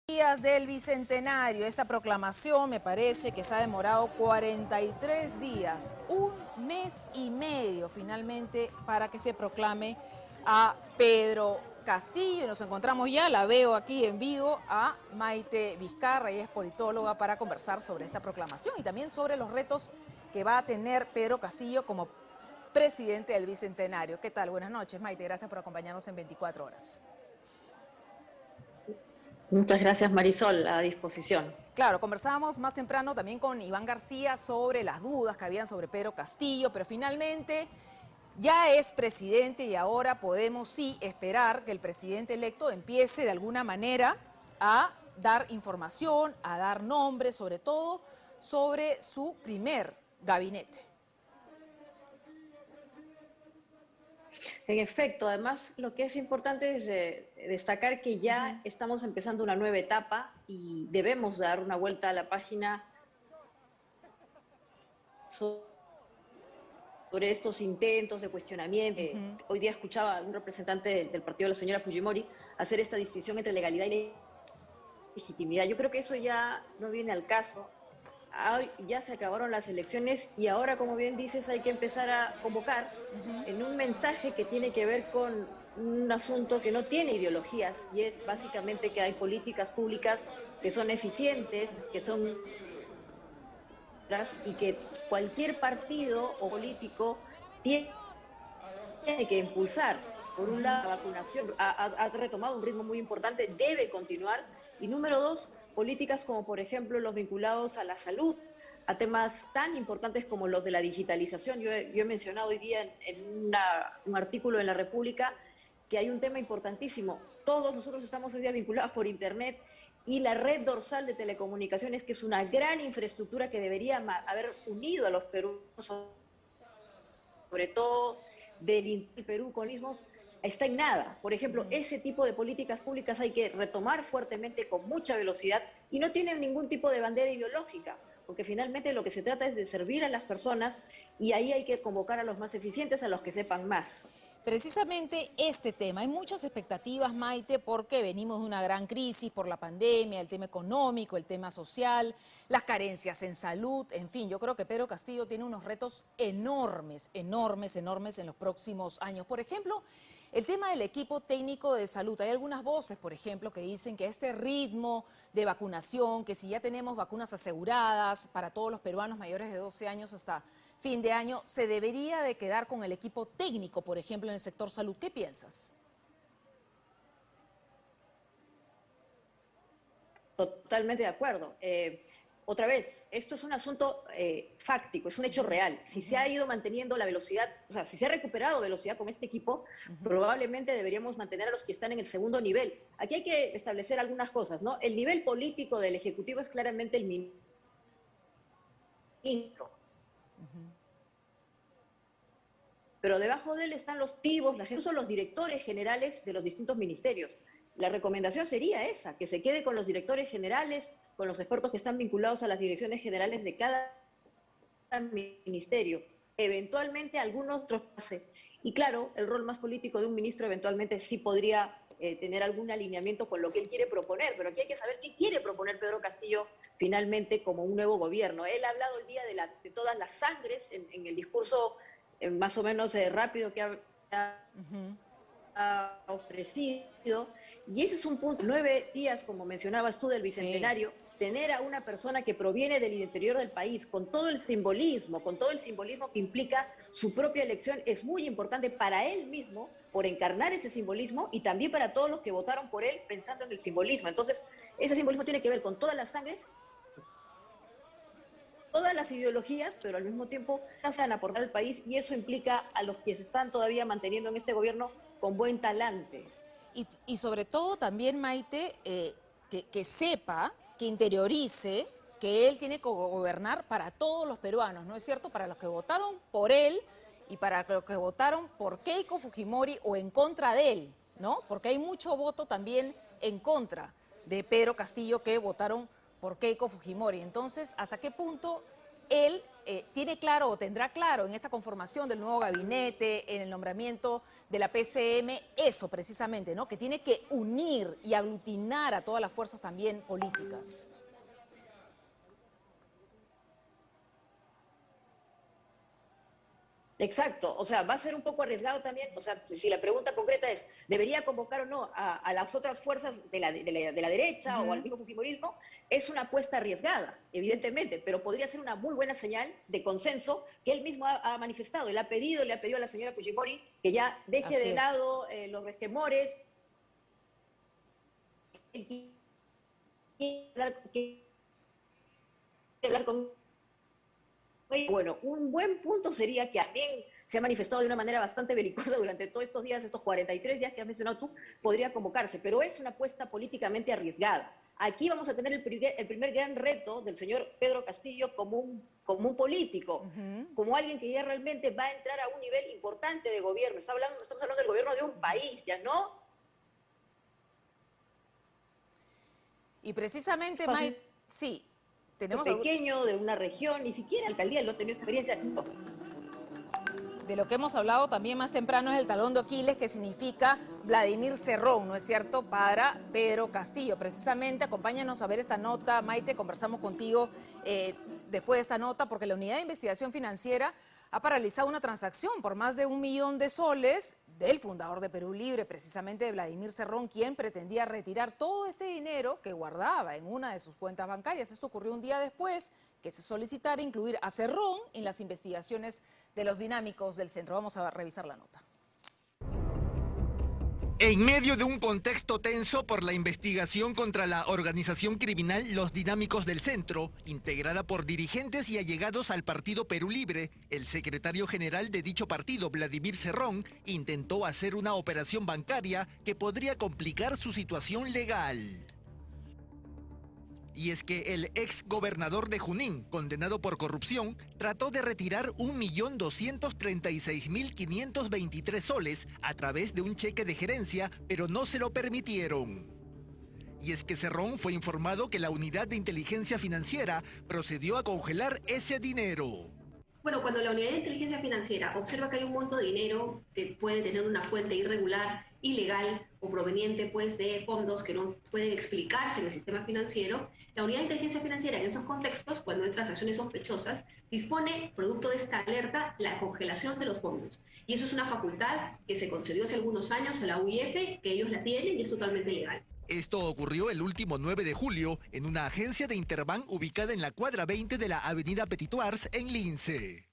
Días del Bicentenario. Esta proclamación me parece que se ha demorado 43 días, un mes y medio finalmente para que se proclame a Pedro Castillo. Y nos encontramos ya, la veo aquí en vivo, a Maite Vizcarra, ella es politóloga, para conversar sobre esta proclamación y también sobre los retos que va a tener Pedro Castillo como presidente del Bicentenario. ¿Qué tal? Buenas noches, Maite. Gracias por acompañarnos en 24 horas. Muchas gracias, Marisol, a disposición. Claro, conversábamos más temprano también con Iván García sobre las dudas que habían sobre Pedro Castillo, pero finalmente ya es presidente y ahora podemos sí esperar que el presidente electo empiece de alguna manera a dar información, a dar nombres, sobre todo sobre su primer gabinete. En efecto, además, lo que es importante es destacar que ya estamos empezando una nueva etapa y debemos dar una vuelta a la página sobre estos intentos de cuestionamiento. Hoy día escuchaba a un representante del partido de la señora Fujimori hacer esta distinción entre legalidad y legitimidad. Yo creo que eso ya no viene al caso. Ya se acabaron las elecciones y ahora, como bien dices, hay que empezar a convocar en un mensaje que tiene que ver con un asunto que no tiene ideologías y es básicamente que hay políticas públicas que son eficientes, que son y que cualquier partido o político tiene que impulsar. Por un lado, la vacunación ha retomado un ritmo muy importante, debe continuar. Y número dos, políticas como por ejemplo los vinculados a la salud, a temas tan importantes como los de la digitalización. Yo he mencionado hoy día en un artículo en La República que hay un tema importantísimo. Todos nosotros estamos hoy día vinculados por Internet y la red dorsal de telecomunicaciones, que es una gran infraestructura que debería haber unido a los peruanos, sobre todo del Perú con mismos, está en nada. Por ejemplo, ese tipo de políticas públicas hay que retomar fuertemente con mucha velocidad y no tienen ningún tipo de bandera ideológica, porque finalmente lo que se trata es de servir a las personas y ahí hay que convocar a los más eficientes, a los que sepan más. Precisamente este tema, hay muchas expectativas, Maite, porque venimos de una gran crisis por la pandemia, el tema económico, el tema social, las carencias en salud, en fin, yo creo que Pedro Castillo tiene unos retos enormes, enormes, enormes en los próximos años. Por ejemplo, el tema del equipo técnico de salud. Hay algunas voces, por ejemplo, que dicen que este ritmo de vacunación, que si ya tenemos vacunas aseguradas para todos los peruanos mayores de 12 años hasta fin de año, se debería de quedar con el equipo técnico, por ejemplo, en el sector salud. ¿Qué piensas? Totalmente de acuerdo. Otra vez, esto es un asunto fáctico, es un hecho real. Si se ha ido manteniendo la velocidad, o sea, si se ha recuperado velocidad con este equipo, probablemente deberíamos mantener a los que están en el segundo nivel. Aquí hay que establecer algunas cosas, ¿no? El nivel político del Ejecutivo es claramente el ministro. Pero debajo de él están los activos, son los directores generales de los distintos ministerios. La recomendación sería esa, que se quede con los directores generales, con los expertos que están vinculados a las direcciones generales de cada ministerio. Eventualmente algunos otros pase. Y claro, el rol más político de un ministro eventualmente sí podría tener algún alineamiento con lo que él quiere proponer, pero aquí hay que saber qué quiere proponer Pedro Castillo finalmente como un nuevo gobierno. Él ha hablado el día de todas las sangres en el discurso más o menos rápido que ha ofrecido, y ese es un punto. 9 días, como mencionabas tú, del Bicentenario, sí. Tener a una persona que proviene del interior del país, con todo el simbolismo que implica su propia elección, es muy importante para él mismo, por encarnar ese simbolismo, y también para todos los que votaron por él pensando en el simbolismo. Entonces, ese simbolismo tiene que ver con todas las sangres, todas las ideologías, pero al mismo tiempo van a aportar al país, y eso implica a los que se están todavía manteniendo en este gobierno con buen talante. Y sobre todo también, Maite, que sepa, que interiorice que él tiene que gobernar para todos los peruanos, ¿no es cierto? Para los que votaron por él y para los que votaron por Keiko Fujimori o en contra de él, ¿no? Porque hay mucho voto también en contra de Pedro Castillo que votaron por Keiko Fujimori. Entonces, ¿hasta qué punto él tiene claro o tendrá claro en esta conformación del nuevo gabinete, en el nombramiento de la PCM, eso precisamente, ¿no? Que tiene que unir y aglutinar a todas las fuerzas también políticas. Exacto, o sea, va a ser un poco arriesgado también, o sea, si la pregunta concreta es, ¿debería convocar o no a las otras fuerzas de la derecha o al mismo fujimorismo? Es una apuesta arriesgada, evidentemente, pero podría ser una muy buena señal de consenso que él mismo ha manifestado. Él le ha pedido a la señora Fujimori que ya deje Así de es. lado los resquemores, que quiere hablar con. Bueno, un buen punto sería que también se ha manifestado de una manera bastante belicosa durante todos estos días, estos 43 días que has mencionado tú, podría convocarse, pero es una apuesta políticamente arriesgada. Aquí vamos a tener el primer gran reto del señor Pedro Castillo como un político, como alguien que ya realmente va a entrar a un nivel importante de gobierno. Estamos hablando del gobierno de un país, ya no Y precisamente, espacio May, sí, tenemos pequeño de una región, ni siquiera alcaldía, no ha tenido experiencia. No. de lo que hemos hablado también más temprano es el talón de Aquiles, que significa Vladimir Cerrón, ¿no es cierto?, para Pedro Castillo. Precisamente, acompáñanos a ver esta nota, Maite, conversamos contigo después de esta nota, porque la Unidad de Investigación Financiera ha paralizado una transacción por más de 1 millón de soles del fundador de Perú Libre, precisamente de Vladimir Cerrón, quien pretendía retirar todo este dinero que guardaba en una de sus cuentas bancarias. Esto ocurrió un día después que se solicitara incluir a Cerrón en las investigaciones de los dinámicos del centro. Vamos a revisar la nota. En medio de un contexto tenso por la investigación contra la organización criminal Los Dinámicos del Centro, integrada por dirigentes y allegados al Partido Perú Libre, el secretario general de dicho partido, Vladimir Cerrón, intentó hacer una operación bancaria que podría complicar su situación legal. Y es que el ex gobernador de Junín, condenado por corrupción, trató de retirar 1.236.523 soles a través de un cheque de gerencia, pero no se lo permitieron. Y es que Cerrón fue informado que la Unidad de Inteligencia Financiera procedió a congelar ese dinero. Bueno, cuando la Unidad de Inteligencia Financiera observa que hay un monto de dinero que puede tener una fuente irregular, ilegal o proveniente pues, de fondos que no pueden explicarse en el sistema financiero, la Unidad de Inteligencia Financiera en esos contextos, cuando hay transacciones sospechosas, dispone, producto de esta alerta, la congelación de los fondos. Y eso es una facultad que se concedió hace algunos años a la UIF, que ellos la tienen y es totalmente legal. Esto ocurrió el último 9 de julio en una agencia de Interbank ubicada en la cuadra 20 de la avenida Petitoars en Lince.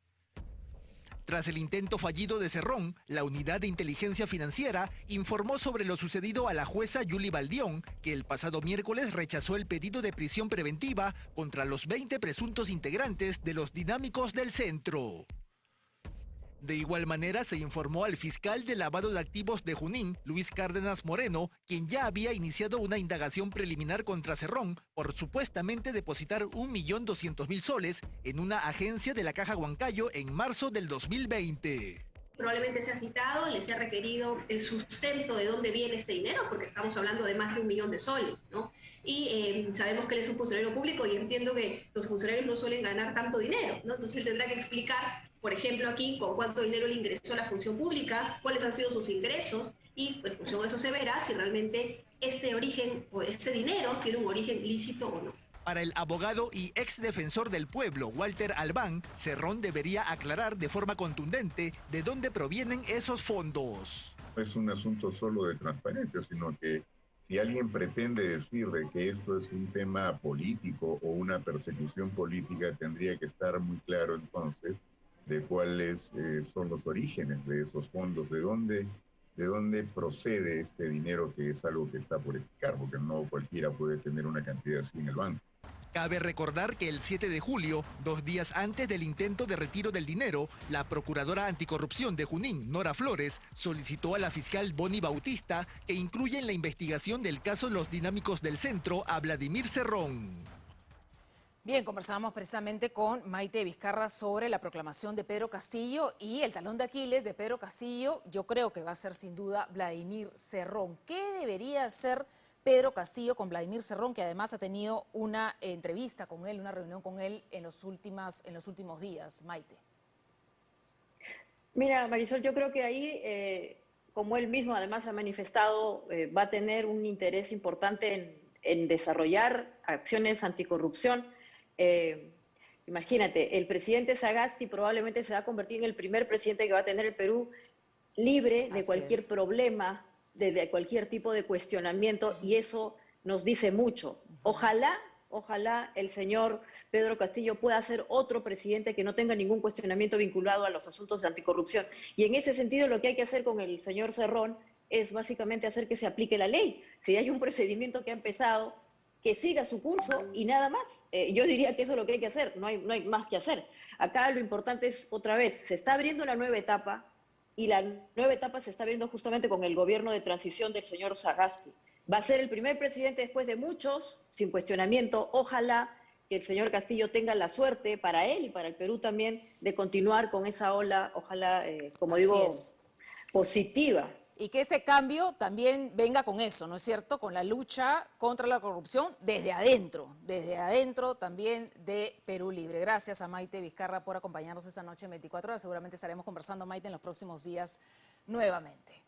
Tras el intento fallido de Cerrón, la Unidad de Inteligencia Financiera informó sobre lo sucedido a la jueza Yuli Baldión, que el pasado miércoles rechazó el pedido de prisión preventiva contra los 20 presuntos integrantes de los dinámicos del centro. De igual manera, se informó al fiscal de lavado de activos de Junín, Luis Cárdenas Moreno, quien ya había iniciado una indagación preliminar contra Cerrón por supuestamente depositar 1.200.000 soles en una agencia de la Caja Huancayo en marzo del 2020. Probablemente se ha citado, les ha requerido el sustento de dónde viene este dinero, porque estamos hablando de más de 1 millón de soles, ¿no? Y sabemos que él es un funcionario público y entiendo que los funcionarios no suelen ganar tanto dinero, ¿no? Entonces él tendrá que explicar, por ejemplo, aquí con cuánto dinero le ingresó a la función pública, cuáles han sido sus ingresos y en función de eso se verá si realmente este origen o este dinero tiene un origen lícito o no. Para el abogado y ex defensor del pueblo, Walter Albán, Cerrón debería aclarar de forma contundente de dónde provienen esos fondos. No es un asunto solo de transparencia, sino que si alguien pretende decir de que esto es un tema político o una persecución política, tendría que estar muy claro entonces de cuáles son los orígenes de esos fondos, de dónde procede este dinero, que es algo que está por explicar, porque no cualquiera puede tener una cantidad así en el banco. Cabe recordar que el 7 de julio, 2 días antes del intento de retiro del dinero, la procuradora anticorrupción de Junín, Nora Flores, solicitó a la fiscal Bonnie Bautista que incluya en la investigación del caso Los Dinámicos del Centro a Vladimir Cerrón. Bien, conversábamos precisamente con Maite Vizcarra sobre la proclamación de Pedro Castillo y el talón de Aquiles de Pedro Castillo, yo creo que va a ser sin duda Vladimir Cerrón. ¿Qué debería hacer Pedro Castillo con Vladimir Cerrón, que además ha tenido una entrevista con él, una reunión con él en los últimos días, Maite? Mira, Marisol, yo creo que ahí, como él mismo además ha manifestado, va a tener un interés importante en desarrollar acciones anticorrupción. Imagínate, el presidente Sagasti probablemente se va a convertir en el primer presidente que va a tener el Perú libre de Así cualquier es. problema, de cualquier tipo de cuestionamiento, y eso nos dice mucho. Ojalá el señor Pedro Castillo pueda ser otro presidente que no tenga ningún cuestionamiento vinculado a los asuntos de anticorrupción. Y en ese sentido lo que hay que hacer con el señor Cerrón es básicamente hacer que se aplique la ley. Si hay un procedimiento que ha empezado, que siga su curso y nada más. Yo diría que eso es lo que hay que hacer, no hay más que hacer. Acá lo importante es, otra vez, se está abriendo la nueva etapa, y la nueva etapa se está abriendo justamente con el gobierno de transición del señor Sagasti. Va a ser el primer presidente después de muchos, sin cuestionamiento. Ojalá que el señor Castillo tenga la suerte para él y para el Perú también de continuar con esa ola, ojalá, como Así digo, es. positiva. Y que ese cambio también venga con eso, ¿no es cierto? Con la lucha contra la corrupción desde adentro también de Perú Libre. Gracias a Maite Vizcarra por acompañarnos esta noche en 24 horas. Seguramente estaremos conversando, Maite, en los próximos días nuevamente.